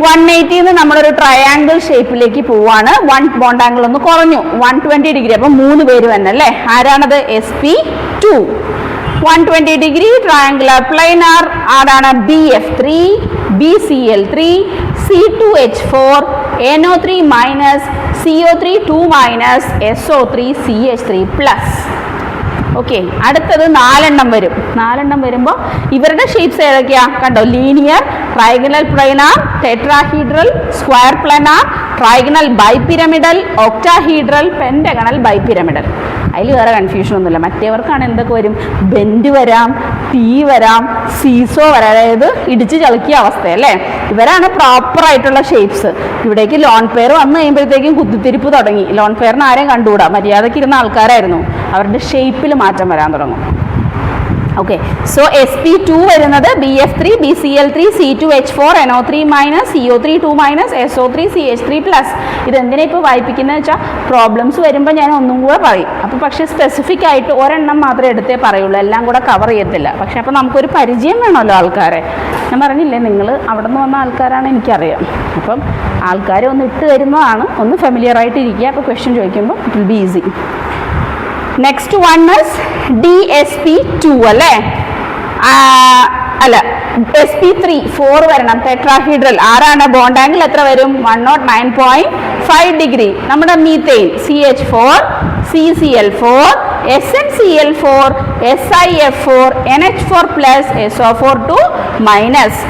180 നമ്മളൊരു ട്രയാങ്കിൾ ഷേപ്പിലേക്ക് പോവാണ്. 1 ബോണ്ട് ആംഗിൾ ഒന്ന് കുറഞ്ഞു, 120 ഡിഗ്രി. അപ്പം 3 പേര് തന്നെ അല്ലേ? ആരാണത്? sp2. 120 ഡിഗ്രി ട്രയാങ്കുലർ പ്ലെയിനാർ ആരാണ്? BF3, BCl3, C2H4, NO3 minus, CO3 2 minus, SO3 CH3 plus. Okay, അടുത്തത് 4 വരും. 4 വരുമ്പോൾ ഇവരുടെ ഷേപ്സ് ഏതൊക്കെയാ? കണ്ടോ? Linear, trigonal planar, tetrahedral, square planar, trigonal bipyramidal, octahedral, pentagonal bipyramidal. അതിൽ വേറെ കൺഫ്യൂഷൻ ഒന്നുമില്ല. മറ്റേവർക്കാണ് എന്തൊക്കെ വരും? ബെൻഡ് വരാം, ടീ വരാം, സീസോ വരാം, അതായത് ഇടിച്ച് ചളുക്കിയ അവസ്ഥയല്ലേ? ഇവരാണ് പ്രോപ്പറായിട്ടുള്ള ഷേപ്സ്. ഇവിടേക്ക് ലോൺ പെയർ വന്നു കഴിയുമ്പോഴത്തേക്കും കുത്തിത്തിരിപ്പ് തുടങ്ങി. ലോൺ പെയറിന് ആരെയും കണ്ടുകൂടാ, മര്യാദയ്ക്ക് ഇരുന്ന ആൾക്കാരായിരുന്നു. അവരുടെ ഷേപ്പിൽ മാറ്റം വരാൻ തുടങ്ങും. ഓക്കെ, സോ sp2 വരുന്നത് BF3, BCl3, C2H4, NO3 minus, CO3 2 minus, SO3 CH3 plus. ഇതെന്തിനാ ഇപ്പോൾ വായിപ്പിക്കുന്നത് വെച്ചാൽ പ്രോബ്ലംസ് വരുമ്പോൾ ഞാൻ ഒന്നും കൂടെ പറയും. അപ്പോൾ പക്ഷേ സ്പെസിഫിക് ആയിട്ട് ഒരെണ്ണം മാത്രമേ എടുത്തേ പറയുള്ളൂ, എല്ലാം കൂടെ കവർ ചെയ്യത്തില്ല. പക്ഷേ അപ്പോൾ നമുക്കൊരു പരിചയം വേണമല്ലോ ആൾക്കാരെ. ഞാൻ പറഞ്ഞില്ലേ, നിങ്ങൾ അവിടെ നിന്ന് വന്ന ആൾക്കാരാണ്, എനിക്കറിയാം. അപ്പം ആൾക്കാരെ ഒന്ന് ഇട്ട് തരുന്നതാണ്, ഒന്ന് ഫെമിലിയർ ആയിട്ട് ഇരിക്കുക. അപ്പോൾ ക്വസ്റ്റ്യൻ ചോദിക്കുമ്പോൾ it will be easy. Next one is DSP2 അല്ലേ? അല്ല, sp3 4 വരണം. ടെട്രാഹീഡ്രൽ ആരാണ്? ബോണ്ട് ആംഗിൾ എത്ര വരും? 109.5 ഡിഗ്രി. നമ്മുടെ methane CH4, CCl4, SnCl4, SiF4, NH4 plus, SO4 minus.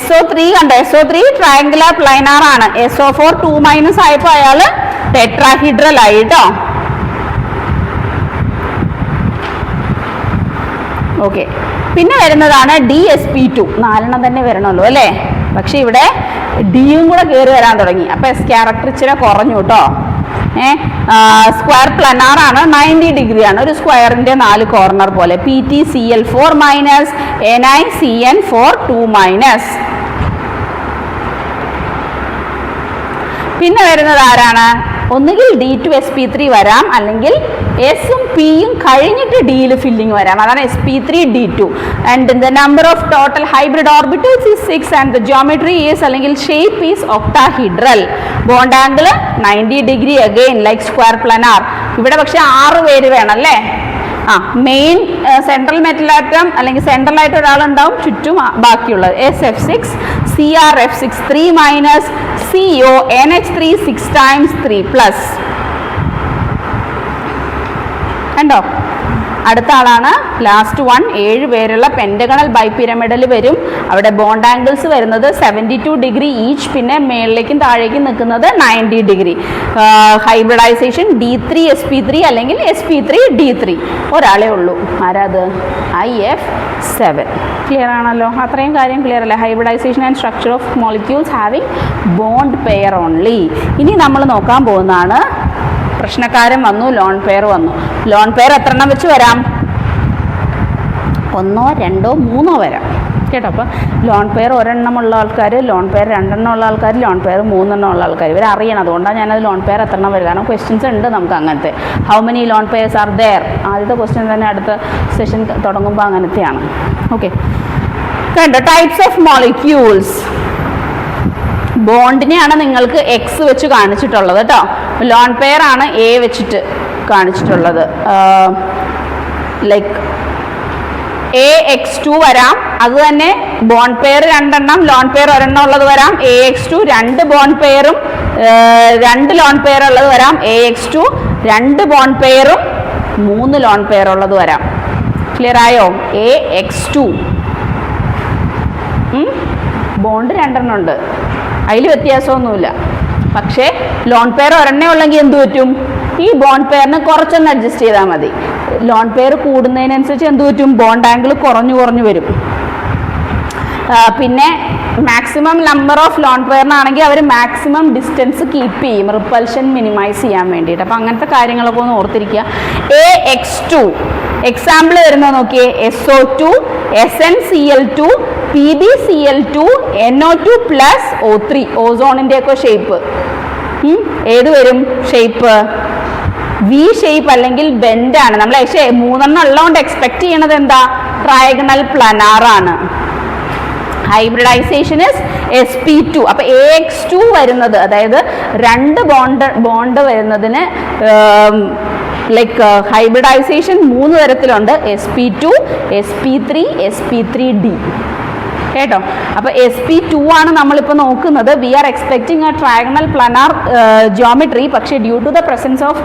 SO3 കണ്ടോ? SO3 ട്രയാങ്കുലർ പ്ലൈനാർ ആണ്. SO4 2 മൈനസ് ആയപ്പോൾ അയാൾ ടെട്രാഹീഡ്രൽ ആയി കേട്ടോ. ഓക്കെ, പിന്നെ വരുന്നതാണ് DSP2. 4 തന്നെ വരണമല്ലോ അല്ലേ? പക്ഷെ ഇവിടെ ഡിയും കൂടെ കയറി വരാൻ തുടങ്ങി. അപ്പോൾ എസ് ക്യാരക്ടർ ഇച്ചിരി കുറഞ്ഞു കേട്ടോ. സ്ക്വയർ പ്ലനാർ ആണ്, 90 ഡിഗ്രി ആണ്. ഒരു സ്ക്വയറിന്റെ 4 കോർണർ പോലെ. PtCl4 minus, NiCN4 2 minus. പിന്നെ വരുന്നത് ആരാണ്? ഒന്നുകിൽ D2sp3 വരാം, അല്ലെങ്കിൽ എസും പിയും കഴിഞ്ഞിട്ട് ഡിയിൽ ഫില്ലിംഗ് വരാം. അതാണ് sp3d2. And the number of total hybrid orbitals is 6 and the geometry is അല്ലെങ്കിൽ shape is octahedral. Bond angle 90 degree again like square planar. ഇവിടെ പക്ഷെ 6 പേര് വേണം അല്ലേ? മെയിൻ സെൻട്രൽ മെറ്റൽ ആറ്റം അല്ലെങ്കിൽ സെൻട്രൽ ആയിട്ട് ഒരാളുണ്ടാവും, ചുറ്റും ബാക്കിയുള്ളത്. SF6, CrF6 3 minus, CO NH3 6 times 3 plus. കണ്ടോ? അടുത്ത ആളാണ് ലാസ്റ്റ് വൺ. 7 പേരുള്ള പെന്റഗണൽ ബൈപിരമിഡൽ വരും. അവിടെ ബോണ്ട് ആംഗിൾസ് വരുന്നത് 72 ഡിഗ്രി ഈച്ച്. പിന്നെ മേളിലേക്കും താഴേക്കും നിൽക്കുന്നത് 90 ഡിഗ്രി. ഹൈബ്രിഡൈസേഷൻ D3sp3 അല്ലെങ്കിൽ sp3d3. ഒരാളേ ഉള്ളൂ. ആരാത്? IF7. ക്ലിയർ ആണല്ലോ? അത്രയും കാര്യം ക്ലിയർ അല്ലേ? Hybridization and structure of molecules having bond pair only. ഇനി നമ്മൾ നോക്കാൻ പോകുന്നതാണ്, പ്രശ്നക്കാരൻ വന്നു, ലോൺ പെയർ വന്നു. ലോൺ പെയർ എത്ര എണ്ണം വെച്ച് വരാം? 1, 2, 3 വരാം കേട്ടോ. അപ്പോൾ ലോൺ പെയർ ഒരെണ്ണമുള്ള ആൾക്കാർ, ലോൺ പെയർ 2 എണ്ണം ഉള്ള ആൾക്കാർ, ലോൺ പെയർ 3 എണ്ണം ഉള്ള ആൾക്കാർ, ഇവർ അറിയണം. അതുകൊണ്ടാണ് ഞാനത് ലോൺ പെയർ എത്ര എണ്ണം വരും. കാരണം ക്വസ്റ്റ്യൻസ് ഉണ്ട് നമുക്ക് അങ്ങനത്തെ. How many lone pairs are there? ആദ്യത്തെ ക്വസ്റ്റ്യൻ തന്നെ അടുത്ത സെഷൻ തുടങ്ങുമ്പോൾ അങ്ങനത്തെയാണ്. ഓക്കെ, കണ്ടോ? Types of molecules. ബോണ്ടിനെയാണ് നിങ്ങൾക്ക് X വെച്ച് കാണിച്ചിട്ടുള്ളത് കേട്ടോ. ലോൺ പെയർ ആണ് A വെച്ചിട്ട് കാണിച്ചിട്ടുള്ളത്. ലൈക്ക് AX2 വരാം. അത് തന്നെ ബോണ്ട് പെയർ 2 എണ്ണം, ലോൺ പെയർ 1 എണ്ണം ഉള്ളത് വരാം. AX2 2 ബോണ്ട് പെയറും 2 ലോൺ പെയർ ഉള്ളത് വരാം. AX2 2 ബോണ്ട് പെയറും 3 ലോൺ പെയർ ഉള്ളത് വരാം. ക്ലിയർ ആയോ? AX2 ബോണ്ട് 2 എണ്ണം ഉണ്ട്, അതിൽ വ്യത്യാസമൊന്നുമില്ല. പക്ഷേ ലോൺ പെയർ 1 എണ്ണേ ഉള്ളെങ്കിൽ എന്ത് പറ്റും? ഈ ബോണ്ട് പെയറിന് കുറച്ചൊന്ന് അഡ്ജസ്റ്റ് ചെയ്താൽ മതി. ലോൺ പെയർ കൂടുന്നതിനനുസരിച്ച് എന്ത് പറ്റും? ബോണ്ട് ആംഗിൾ കുറഞ്ഞു വരും. പിന്നെ മാക്സിമം നമ്പർ ഓഫ് ലോൺ പെയറിനാണെങ്കിൽ അവർ മാക്സിമം ഡിസ്റ്റൻസ് കീപ്പ് ചെയ്യും റിപ്പൽഷൻ മിനിമൈസ് ചെയ്യാൻ വേണ്ടിയിട്ട്. അപ്പോൾ അങ്ങനത്തെ കാര്യങ്ങളൊക്കെ ഒന്ന് ഓർത്തിരിക്കുക. AX2 എക്സാമ്പിൾ വരുന്നത് നോക്കിയേ, SO2 SnCl2 PbCl2 NO2 plus O3 ഓസോണിൻ്റെ ഒക്കെ ഷേപ്പ് ഏത് വരും? ഷേപ്പ് വി ഷേപ്പ് അല്ലെങ്കിൽ ബെൻഡ് ആണ്. നമ്മൾ പക്ഷേ 3 ഉള്ളതുകൊണ്ട് എക്സ്പെക്ട് ചെയ്യണത് എന്താ? ട്രയഗണൽ പ്ലനാർ ആണ്. Hybridization is sp2. അപ്പോൾ AX2 വരുന്നത്, അതായത് 2 ബോണ്ട് വരുന്നതിന് ലൈക്ക് ഹൈബ്രിഡൈസേഷൻ 3 തരത്തിലുണ്ട്. sp2, sp3, sp3d കേട്ടോ. അപ്പോൾ sp2 ആണ് നമ്മളിപ്പോൾ നോക്കുന്നത്. We are expecting a trigonal planar geometry. പക്ഷേ due to the presence of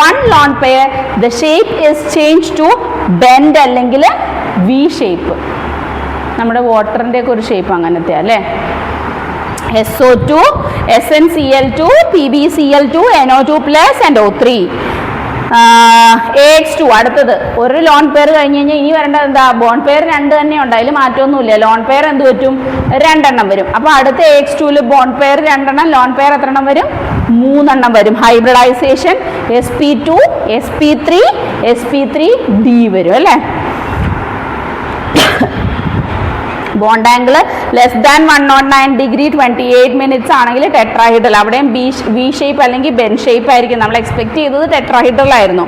1 lone pair the shape is change to bent അല്ലെങ്കിൽ വി ഷേപ്പ്. നമ്മുടെ വാട്ടറിൻ്റെ ഒക്കെ ഒരു ഷേപ്പ് അങ്ങനത്തെ അല്ലേ. SO2 SnCl2 PbCl2 NO2 plus and O3. AX2 അടുത്തത് ഒരു ലോൺ പെയർ കഴിഞ്ഞ് കഴിഞ്ഞാൽ ഇനി വരേണ്ടത് എന്താ? ബോണ്ട് പെയർ 2 തന്നെ ഉണ്ട്, അതിൽ മാറ്റമൊന്നുമില്ല. ലോൺ പെയർ എന്ത് പറ്റും? 2 എണ്ണം വരും. അപ്പോൾ അടുത്ത AX2 ബോണ്ട് പെയർ 2 എണ്ണം, ലോൺ പെയർ എത്ര എണ്ണം വരും? 3 എണ്ണം വരും. ഹൈബ്രിഡൈസേഷൻ sp2 sp3 sp3d വരും അല്ലേ. Bond angle less than 109 degree 28 minutes ആണെങ്കിൽ ടെട്രാഹൈഡ്രൽ. അവിടെയും വി ഷേപ്പ് അല്ലെങ്കിൽ ബെൻ ഷേപ്പ് ആയിരിക്കും. നമ്മൾ എക്സ്പെക്ട് ചെയ്തത് ടെട്രാഹൈഡ്രൽ ആയിരുന്നു.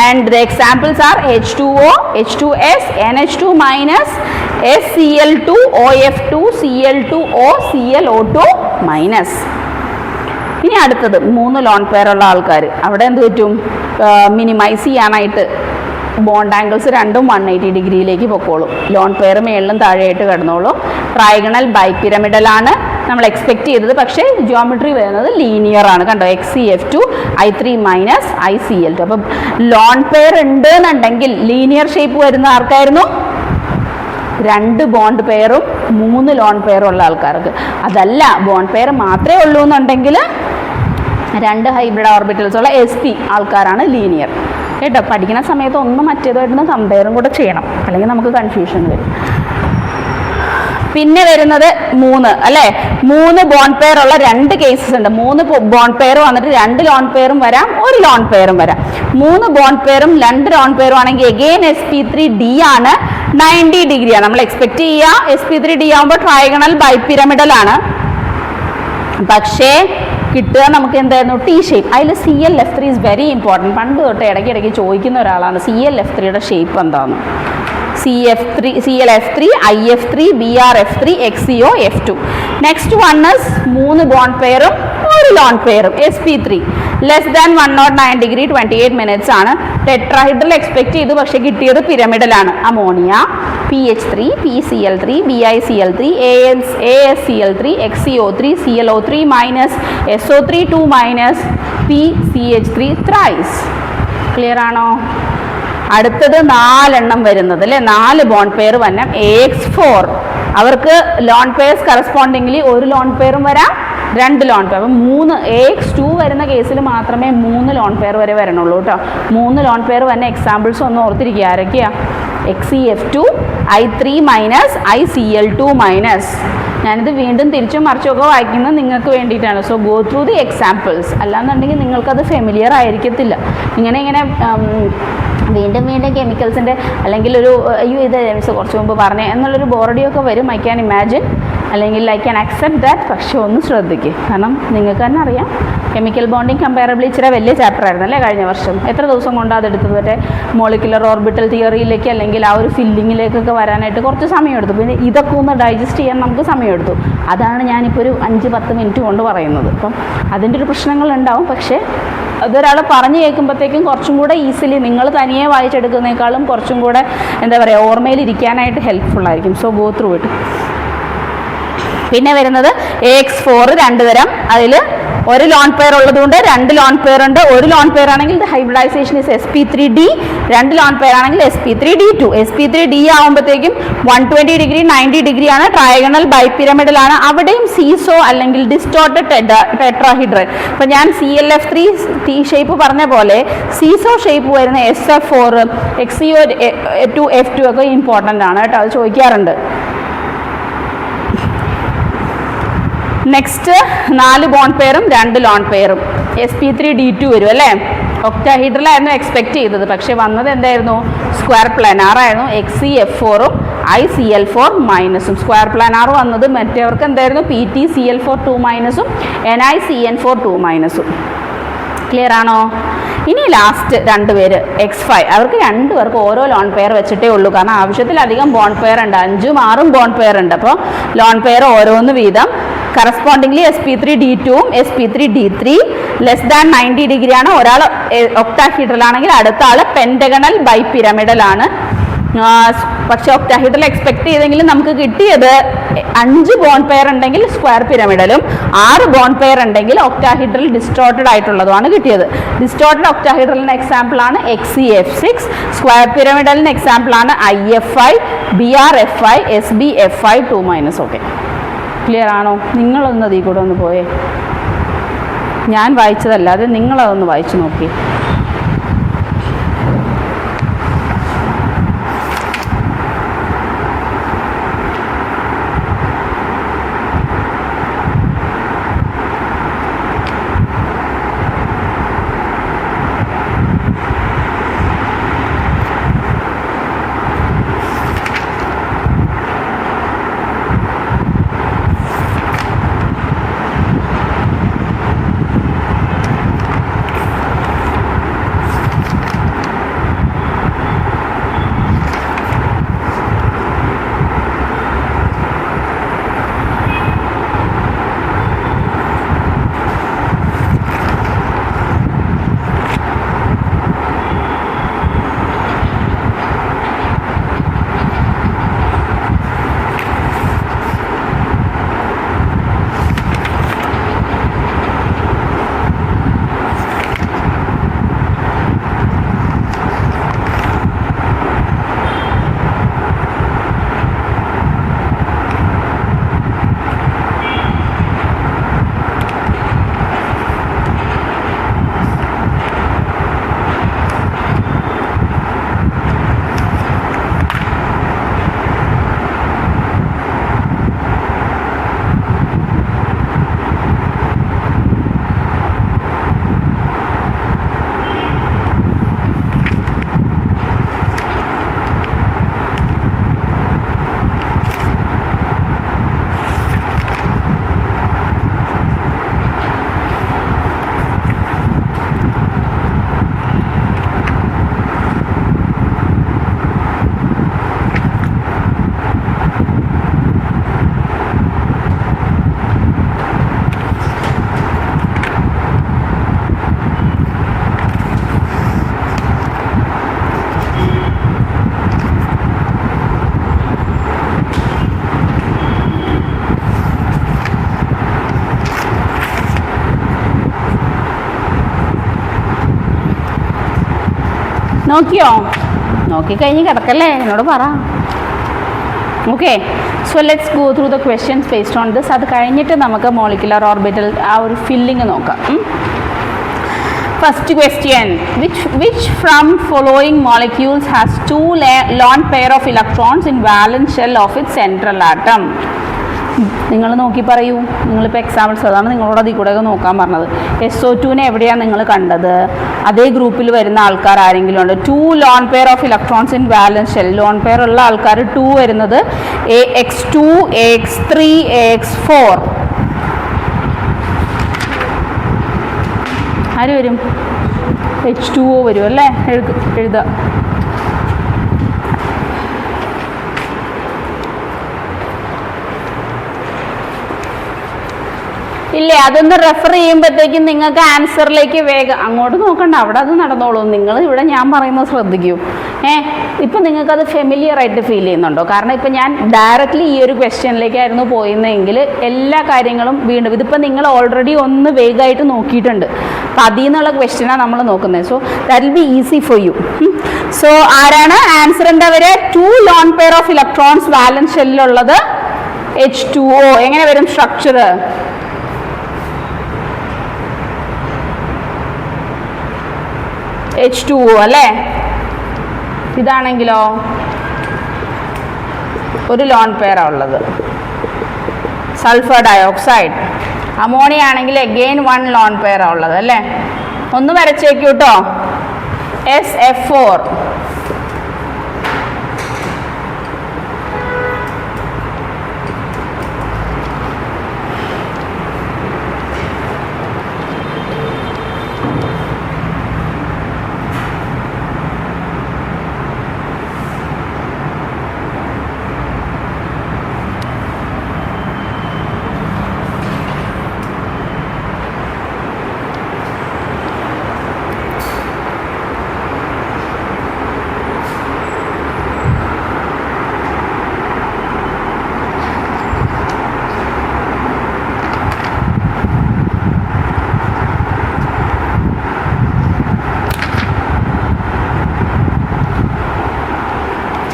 And the examples R H2O H2S NH2 minus SCl2 OF2 Cl2O ClO2 minus. ഇനി അടുത്തത് 3 ലോൺ പെയർ ഉള്ള ആൾക്കാർ. അവിടെ എന്ത് പറ്റും? മിനിമൈസ് ചെയ്യാനായിട്ട് ബോണ്ട് ആംഗിൾസ് രണ്ടും 180 ഡിഗ്രിയിലേക്ക് പൊക്കോളും. ലോൺ പെയർ മേളിലും താഴെയായിട്ട് കിടന്നോളും. ട്രയഗണൽ ബൈപിരമിഡലാണ് നമ്മൾ എക്സ്പെക്ട് ചെയ്തത്. പക്ഷേ ജിയോമെട്രി വരുന്നത് ലീനിയർ ആണ്. കണ്ടോ, XCF2 I3 മൈനസ് ICl2. അപ്പം ലോൺ പെയർ ഉണ്ട് എന്നുണ്ടെങ്കിൽ ലീനിയർ ഷേപ്പ് വരുന്ന ആർക്കായിരുന്നു? 2 ബോണ്ട് പെയറും 3 ലോൺ പെയറും ഉള്ള ആൾക്കാർക്ക്. അതല്ല, ബോണ്ട് പെയർ മാത്രമേ ഉള്ളൂ എന്നുണ്ടെങ്കിൽ 2 ഹൈബ്രിഡ് ഓർബിറ്റൽസ് ഉള്ള SP ആൾക്കാരാണ് ലീനിയർ കേട്ടോ. പഠിക്കുന്ന സമയത്ത് ഒന്നും മറ്റേതായിട്ടൊന്ന് കമ്പയറും കൂടെ ചെയ്യണം, അല്ലെങ്കിൽ നമുക്ക് കൺഫ്യൂഷൻ വരും. പിന്നെ വരുന്നത് 3 അല്ലേ. 3 ബോണ്ട് പെയർ ഉള്ള 2 കേസസ് ഉണ്ട്. 3 ബോണ്ട് പെയർ വന്നിട്ട് 2 ലോൺ പെയറും വരാം, 1 ലോൺ പെയറും വരാം. 3 ബോണ്ട് പെയറും 2 ലോൺ പെയറും ആണെങ്കിൽ എഗെയിൻ sp3d ആണ്, 90 ഡിഗ്രിയാണ് നമ്മൾ എക്സ്പെക്ട് ചെയ്യുക. sp3d ആകുമ്പോൾ ട്രയഗണൽ ബൈപിരമിഡൽ ആണ്. പക്ഷേ കിട്ടുക നമുക്ക് എന്തായിരുന്നു? T shape. അതിൽ ClF3 ഈസ് വെരി ഇമ്പോർട്ടൻറ്റ്. പണ്ട് തൊട്ട് ഇടയ്ക്കിടയ്ക്ക് ചോദിക്കുന്ന ഒരാളാണ് ClF3യുടെ ഷേപ്പ് എന്താണെന്ന്. ClF3 IF3 BrF3 XeO F2. Next one is 3 bond പെയറും 1 ലോൺ പെയറും sp3 less than 109 degree 28 minutes ആണ്. ടെട്രാഹൈഡ്രൽ എക്സ്പെക്ട് ചെയ്തു, പക്ഷേ കിട്ടിയത് പിരമിഡലാണ്. Ammonia PH3 PCl3 BiCl3 AsCl3 XeO3 ClO3 minus SO3 2 minus PCH3 thrice. Clear ആണോ? അടുത്തത് 4 എണ്ണം വരുന്നത് അല്ലേ. 4 ബോണ്ട് പെയർ വരണം. AX4 അവർക്ക് ലോൺ പെയർസ് കറസ്പോണ്ടിംഗ്ലി 1 ലോൺ പെയറും വരാം, 2 ലോൺ പെയർ. അപ്പം 3 AX2 വരുന്ന കേസിൽ മാത്രമേ 3 ലോൺ പെയർ വരെ വരണുള്ളൂ കേട്ടോ. 3 ലോൺ പെയർ വന്ന എക്സാമ്പിൾസ് ഒന്ന് ഓർത്തിരിക്കുക. ആരൊക്കെയാണ്? XeF2 I3 minus ICl2 minus. ഞാനിത് വീണ്ടും തിരിച്ചും മറിച്ചൊക്കെ വായിക്കുന്നത് നിങ്ങൾക്ക് വേണ്ടിയിട്ടാണ്. So go through the examples. അല്ലാന്നുണ്ടെങ്കിൽ നിങ്ങൾക്കത് ഫെമിലിയർ ആയിരിക്കത്തില്ല. ഇങ്ങനെ വീണ്ടും കെമിക്കൽസിൻ്റെ അല്ലെങ്കിൽ ഒരു അയ്യോ ഇത് കുറച്ച് മുമ്പ് പറഞ്ഞേ എന്നുള്ളൊരു ബോറടിയൊക്കെ വരും. ഐ ക്യാൻ ഇമാജിൻ, അല്ലെങ്കിൽ ഐ ക്യാൻ അക്സെപ്റ്റ് ദാറ്റ്. പക്ഷെ ഒന്ന് ശ്രദ്ധിക്കുക, കാരണം നിങ്ങൾക്ക് തന്നെ അറിയാം കെമിക്കൽ ബോണ്ടിങ് കമ്പാരബിളി ഇച്ചിരി വലിയ ചാപ്റ്റർ ആയിരുന്നു അല്ലേ കഴിഞ്ഞ വർഷം. എത്ര ദിവസം കൊണ്ടാണ് അതെടുത്തത്? മറ്റേ മോളിക്കുലർ ഓർബിറ്റൽ തിയറിയിലേക്ക് അല്ലെങ്കിൽ ആ ഒരു ഫില്ലിങ്ങിലേക്കൊക്കെ വരാനായിട്ട് കുറച്ച് സമയമെടുത്തു. പിന്നെ ഇതൊക്കെ ഒന്ന് ഡൈജസ്റ്റ് ചെയ്യാൻ നമുക്ക് സമയമെടുത്തു. അതാണ് ഞാനിപ്പോൾ ഒരു 5-10 മിനിറ്റ് കൊണ്ട് പറയുന്നത്. അപ്പം അതിൻ്റെ ഒരു പ്രശ്നങ്ങളുണ്ടാവും. പക്ഷേ അതൊരാൾ പറഞ്ഞു കേൾക്കുമ്പോഴത്തേക്കും കുറച്ചും കൂടെ ഈസിലി നിങ്ങൾ തനിയെ വായിച്ചെടുക്കുന്നതിനേക്കാളും കുറച്ചും കൂടെ എന്താ പറയുക ഓർമ്മയിൽ ഇരിക്കാനായിട്ട് ഹെൽപ്ഫുള്ളായിരിക്കും. So go through it. പിന്നെ വരുന്നത് AX4 2 തരം. അതിൽ 1 ലോൺ പെയർ ഉള്ളതുകൊണ്ട് 2 ലോൺ പെയർ ഉണ്ട്. 1 ലോൺ പെയർ ആണെങ്കിൽ hybridization is sp3d. 2 lone pair ആണെങ്കിൽ sp3d2. sp3d ആകുമ്പോഴത്തേക്കും 120 ഡിഗ്രി 90 ഡിഗ്രിയാണ്. ട്രയഗണൽ ബൈപിരമിഡലാണ്. അവിടെയും സീസോ അല്ലെങ്കിൽ ഡിസ്റ്റോർട്ടഡ് ടെട്രാഹൈഡ്രൽ. ഇപ്പം ഞാൻ ClF3 T ഷേപ്പ് പറഞ്ഞ പോലെ സീസോ ഷേപ്പ് വരുന്ന SF4 XeO2 F2 ഒക്കെ ഇമ്പോർട്ടൻ്റ് ആണ് കേട്ടോ. അത് ചോദിക്കാറുണ്ട്. നെക്സ്റ്റ് 4 ബോണ്ട് പെയറും 2 ലോൺ പെയറും sp3d2 വരും അല്ലേ. ഒക്ടാഹീഡ്രലായിരുന്നു എക്സ്പെക്ട് ചെയ്തത്, പക്ഷെ വന്നത് എന്തായിരുന്നു? സ്ക്വയർ പ്ലാനാർ ആയിരുന്നു. XeF4ഉം ICl4 മൈനസും. സ്ക്വയർ പ്ലാനാർ വന്നത് മറ്റേവർക്ക് എന്തായിരുന്നു? PtCl4 2 മൈനസും NiCN4 2 മൈനസും. ക്ലിയർ ആണോ? ഇനി ലാസ്റ്റ് 2 പേര് X5, അവർക്ക് 2 പേർക്ക് ഓരോ ലോൺ പെയർ വെച്ചിട്ടേ ഉള്ളൂ, കാരണം ആവശ്യത്തിലധികം ബോണ്ട് പെയർ ഉണ്ട്, 5ഉം 6ഉം ബോണ്ട് പെയർ ഉണ്ട്. അപ്പോൾ ലോൺ പെയർ ഓരോന്ന് വീതം. കറസ്പോണ്ടിംഗ്ലി sp3d2ഉം sp3d3 ലെസ് ദാൻ 90 ഡിഗ്രിയാണ്. ഒരാൾ ഒക്ടാഹീഡ്രലാണെങ്കിൽ അടുത്ത ആൾ പെൻറ്റഗണൽ ബൈപിരമിഡലാണ്. പക്ഷെ ഒക്ടാഹീഡ്രൽ എക്സ്പെക്ട് ചെയ്തെങ്കിലും നമുക്ക് കിട്ടിയത് 5 ബോണ്ട് പെയർ ഉണ്ടെങ്കിൽ സ്ക്വയർ പിരമിഡലും 6 ബോണ്ട് പെയർ ഉണ്ടെങ്കിൽ ഒക്ടാഹീഡ്രൽ ഡിസ്റ്റോർട്ടഡ് ആയിട്ടുള്ളതുമാണ് കിട്ടിയത്. ഡിസ്റ്റോർട്ടഡ് ഒക്ടാഹീഡ്രലിന് എക്സാമ്പിൾ ആണ് XeF6, സ്ക്വയർ പിരമിഡലിന് എക്സാമ്പിൾ ആണ് IF5, BRF5, SBF5 2 minus. Okay, clear ആണോ? നിങ്ങളൊന്ന് അതിൽ കൂടെ ഒന്ന് പോയേ, ഞാൻ വായിച്ചതല്ലാതെ നിങ്ങളതൊന്ന് വായിച്ചു നോക്കി. നോക്കിയോ? നോക്കിക്കഴിഞ്ഞ് കിടക്കല്ലേ, എന്നോട് പറ. Okay, so let's go through the questions based on this. അത് കഴിഞ്ഞിട്ട് നമുക്ക് മോളിക്കുലർ ഓർബിറ്റൽ ആ ഒരു ഫില്ലിങ് നോക്കാം. First question, which from following molecules has 2 lone pair of electrons in valence shell of its central atom? നിങ്ങൾ നോക്കി പറയൂ. നിങ്ങളിപ്പോൾ എക്സാമ്പിൾസ് അതാണ് നിങ്ങളോട് അതിൽ കൂടെയൊക്കെ നോക്കാൻ പറഞ്ഞത്. SO2നെ എവിടെയാണ് നിങ്ങൾ കണ്ടത്? അതേ ഗ്രൂപ്പിൽ വരുന്ന ആൾക്കാർ ആരെങ്കിലും ഉണ്ട്? 2 lone pair of electrons in വാലൻസ് shell. Lone pair ഉള്ള ആൾക്കാർ 2 വരുന്നത് AX2, AX3, AX4. ആര് വരും? H2O വരും അല്ലേ? എഴുതുക. ഇല്ലേ, അതൊന്ന് റെഫർ ചെയ്യുമ്പോഴത്തേക്കും നിങ്ങൾക്ക് ആൻസറിലേക്ക് വേഗം അങ്ങോട്ട് നോക്കണ്ട, അവിടെ അത് നടന്നോളൂ. നിങ്ങൾ ഇവിടെ ഞാൻ പറയുന്നത് ശ്രദ്ധിക്കൂ. ഇപ്പം നിങ്ങൾക്കത് ഫെമിലിയർ ആയിട്ട് ഫീൽ ചെയ്യുന്നുണ്ടോ? കാരണം ഇപ്പം ഞാൻ ഡയറക്റ്റ്ലി ഈ ഒരു ക്വസ്റ്റ്യനിലേക്കായിരുന്നു പോയിരുന്നെങ്കിൽ എല്ലാ കാര്യങ്ങളും വീണ്ടും ഇതിപ്പോൾ നിങ്ങൾ ഓൾറെഡി ഒന്ന് വേഗമായിട്ട് നോക്കിയിട്ടുണ്ട്. അപ്പം അതിൽ നിന്നുള്ള ക്വസ്റ്റ്യനാണ് നമ്മൾ നോക്കുന്നത്. So that will be easy for you. So ആരാണ് ആൻസർ? എന്താ? 2 lone pair of electrons valence ഷെല്ലിലുള്ളത് H2O. എങ്ങനെ വരും സ്ട്രക്ചർ? H2O അല്ലേ? ഇതാണെങ്കിലോ ഒരു ലോൺ പെയറാണ് ഉള്ളത്, സൾഫർ ഡയോക്സൈഡ്. അമോണിയ ആണെങ്കിൽ അഗെയിൻ 1 ലോൺ പെയർ ഉള്ളത് അല്ലേ. ഒന്ന് വരച്ചേക്കൂ കേട്ടോ. SF4.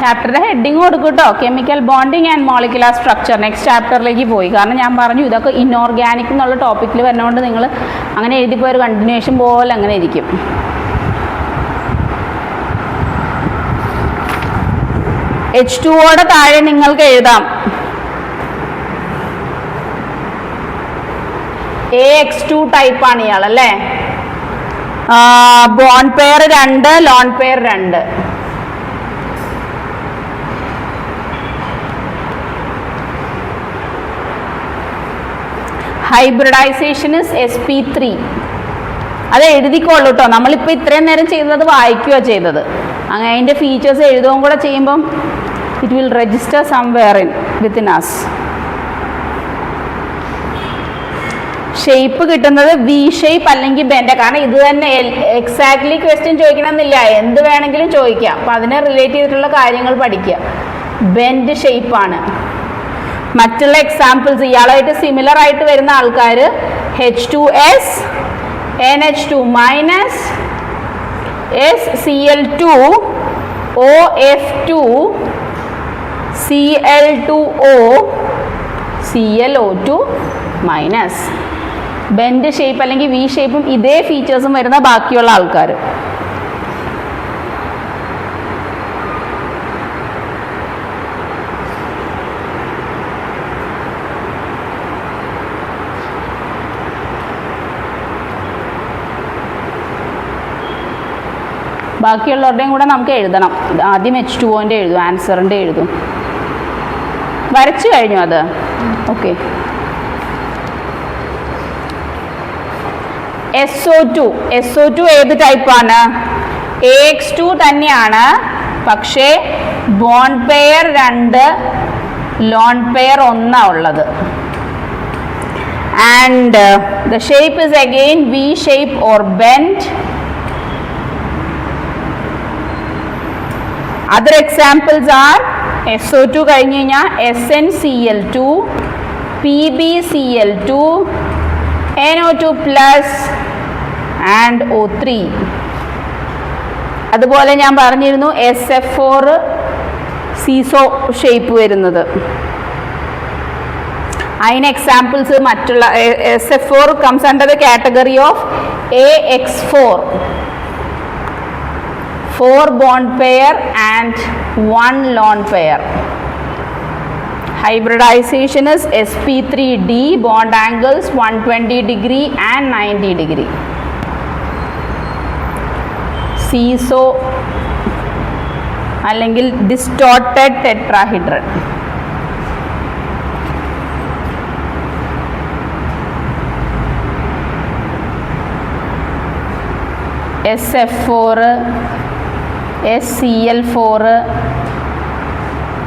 ചാപ്റ്ററിൻ്റെ ഹെഡിങ് കൊടുക്കും കേട്ടോ. Chemical bonding and molecular structure. Next ചാപ്റ്ററിലേക്ക് പോയി. കാരണം ഞാൻ പറഞ്ഞു ഇതൊക്കെ ഇൻഓർഗാനിക് എന്നുള്ള ടോപ്പിക്കിൽ വരുന്നതുകൊണ്ട് നിങ്ങൾ അങ്ങനെ എഴുതിപ്പോയ ഒരു കണ്ടിന്യൂഷൻ പോലെ അങ്ങനെ ഇരിക്കും. H2O താഴെ നിങ്ങൾക്ക് എഴുതാം AX2 ടൈപ്പാണ് ഇയാളല്ലേ. Bond pair 2, lone pair 2. Hybridisation is sp3. അത് എഴുതിക്കോളൂ കേട്ടോ. നമ്മളിപ്പോൾ ഇത്രയും നേരം ചെയ്തത് വായിക്കുക ചെയ്തത്. അങ്ങനെ അതിൻ്റെ ഫീച്ചേഴ്സ് എഴുതുകയും കൂടെ ചെയ്യുമ്പം it will register somewhere within us. Shape കിട്ടുന്നത് V ഷേപ്പ് അല്ലെങ്കിൽ ബെൻഡ്. കാരണം ഇത് തന്നെ എക്സാക്ട്ലി ക്വസ്റ്റ്യൻ ചോദിക്കണമെന്നില്ല, എന്ത് വേണമെങ്കിലും ചോദിക്കാം. അപ്പം അതിനെ റിലേറ്റ് ചെയ്തിട്ടുള്ള കാര്യങ്ങൾ പഠിക്കുക. ബെൻഡ് ഷേപ്പാണ്. മറ്റുള്ള എക്സാമ്പിൾസ് ഇയാളായിട്ട് സിമിലർ ആയിട്ട് വരുന്ന ആൾക്കാർ H2S, NH2 minus, SCl2, OF2, Cl2O, ClO2 minus. Bend shape അല്ലെങ്കിൽ V ഷേപ്പും ഇതേ ഫീച്ചേഴ്സും വരുന്ന ബാക്കിയുള്ള ആൾക്കാർ. ബാക്കിയുള്ളവരുടെയും കൂടെ നമുക്ക് എഴുതണം. ആദ്യം H2O എഴുതും, ആൻസറിൻ്റെ എഴുതും. വരച്ചു കഴിഞ്ഞു അത്. ഓക്കെ. SO2 ഏത് ടൈപ്പാണ്? AX2 തന്നെയാണ്, പക്ഷേ ബോണ്ട് പെയർ 2, ലോൺ പെയർ 1 ഉള്ളത്. And the shape is again V shape or bend. Other examples are SO2 കഴിഞ്ഞ് കഴിഞ്ഞാൽ SnCl2, PbCl2, NO2 plus and O3. അതുപോലെ ഞാൻ പറഞ്ഞിരുന്നു SF4 സീസോ ഷേപ്പ് വരുന്നത്. അതിന് എക്സാമ്പിൾസ് മറ്റുള്ള SF4 comes under the category of AX4. 4 bond pair and 1 lone pair. Hybridization is sp3d, bond angles 120 degree and 90 degree. Seesaw അല്ലെങ്കിൽ distorted tetrahedron. SF4, SCl4,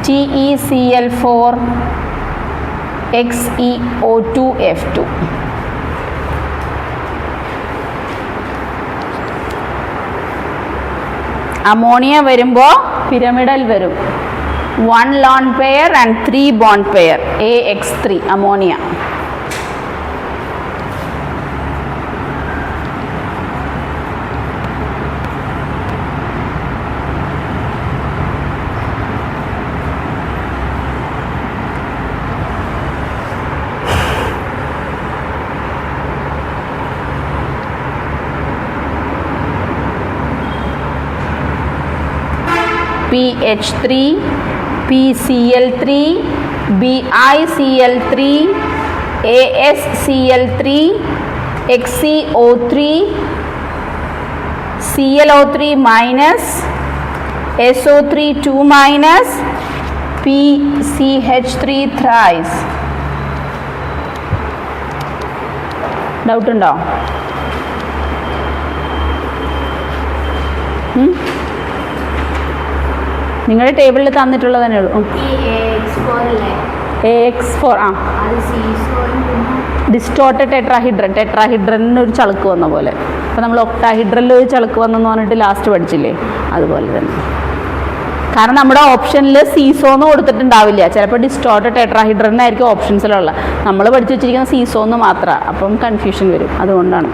TeCl4, XeO2F2. Ammonia വരുമ്പോൾ pyramidal വരും. 1 lone pair and 3 bond pair, AX3 ammonia. PH3, PCl3, BiCl3, AsCl3 XCO3 ClO3 minus SO3 2 minus PCH3 thrice. Doubt ഉണ്ടോ? നിങ്ങളുടെ ടേബിളിൽ തന്നിട്ടുള്ളത് തന്നെ ഉള്ളൂ. AX4 ആ ഡിസ്റ്റോർട്ടഡ് ടെട്രാഹിഡ്രലിന് ഒരു ചളുക്ക് വന്ന പോലെ. അപ്പോൾ നമ്മൾ ഒക്ടാഹിഡ്രലിൽ ഒരു ചളുക്ക് വന്നെന്ന് പറഞ്ഞിട്ട് ലാസ്റ്റ് പഠിച്ചില്ലേ, അതുപോലെ തന്നെ. കാരണം നമ്മുടെ ഓപ്ഷനിൽ സീസോന്ന് കൊടുത്തിട്ടുണ്ടാവില്ല, ചിലപ്പോൾ ഡിസ്റ്റോർട്ടഡ് ടെട്രാഹിഡ്രലിനായിരിക്കും ഓപ്ഷൻസിലുള്ള. നമ്മൾ പഠിച്ചു വെച്ചിരിക്കുന്ന സീസോന്ന് മാത്രമാണ്, അപ്പം കൺഫ്യൂഷൻ വരും, അതുകൊണ്ടാണ്.